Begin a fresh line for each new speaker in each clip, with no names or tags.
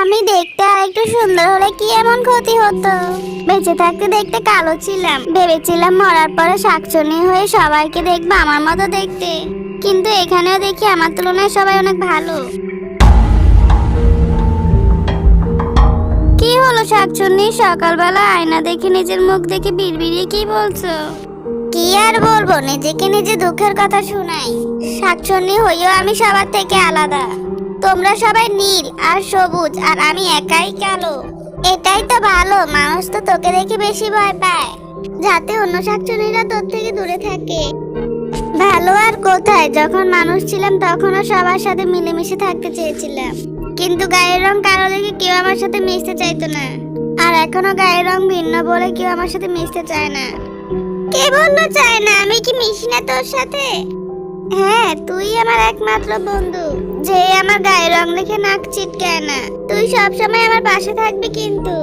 আমি দেখতে আর একটু সুন্দর হলে কি এমন ক্ষতি হতো? বেঁচে থাকতে দেখতে কালো ছিলাম, ভেবেছিলাম মরার পরে শাকচুন্নি হয়ে সবাইকে দেখবো আমার মতো দেখতে। কিন্তু এখানেও দেখি আমার তুলনায় সবাই অনেক ভালো। কি হলো শাকচুন্নি, সকালবেলা আয়না দেখে নিজের মুখ দেখে বিড়বিড়িয়ে কি বলছো? কি আর বলবো, নিজেকে নিজে দুঃখের কথা শোনাই। শাকচুন্নি হইও আমি সবার থেকে আলাদা। তোমরা সবাই নীল আর সবুজ আর আমি একাই কালো। এটাই তো ভালো, মানুষ তো তোকে দেখে বেশি ভয় পায়, যাতে অন্য শাকচুন্নিরা তোর থেকে দূরে থাকে। ভালো আর কোথায়, যখন মানুষ ছিলাম তখনও সবার সাথে মিলেমিশে থাকতে চেয়েছিলাম, কিন্তু গায়ের রং কালো দেখে কেউ আমার সাথে মিশতে চাইতো না। আর এখনো গায়ের রং ভিন্ন বলে কেউ আমার সাথে মিশতে চায় না। কে বললো চায় না? আমি কি মিশি না তোর সাথে? হ্যাঁ, তুই আমার একমাত্র বন্ধু, যে আমার গায়ের রং দেখে নাক চিটকায় না। তুই সবসময় আমার পাশে থাকবি কিন্তু।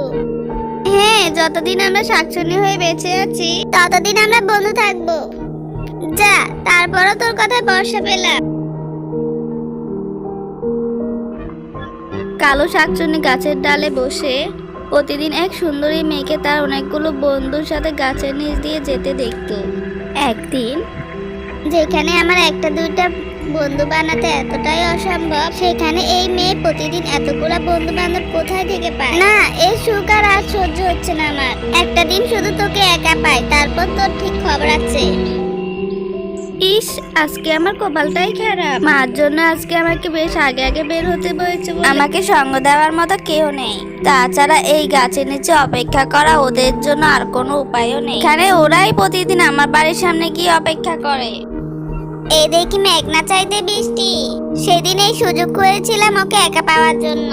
হ্যাঁ, যতদিন আমরা শাকচুন্নি হয়ে বেঁচে আছি ততদিন আমরা বন্ধু থাকবো। যা, তারপরও তোর কথায় ভরসা পেলাম। কালো শাকচুন্নি গাছের ডালে বসে প্রতিদিন এক সুন্দরী মেয়েকে তার অনেকগুলো বন্ধুর সাথে গাছের নিচ দিয়ে যেতে দেখতো। একদিন যেখানে আমার একটা দুইটা বন্ধু বানাতে এতটাই অসম্ভব, সেখানে এই মেয়ে প্রতিদিন এতগুলা বন্ধু বান্ধব কোথায় থেকে পায়? না, এই সুখ আর সহ্য হচ্ছে না আমার। একটা দিন শুধু তোকে একা পাই, তারপর তোর ঠিক খবর আছে। ইস, আজকে আমার কপালটাই খারাপ। মার জন্য আজকে আমাকে বেশ আগে আগে বের হতে হয়েছে। আমাকে সঙ্গ দেওয়ার মতো কেউ নেই, তাছাড়া এই গাছের নিচে অপেক্ষা করা ওদের জন্য আর কোনো উপায়ও নেই। এখানে ওরাই প্রতিদিন আমার বাড়ির সামনে গিয়ে অপেক্ষা করে। এই দেখি মেঘনা চাইতে বৃষ্টি। সেদিন এই সুযোগ করেছিলাম ওকে একা পাওয়ার জন্য।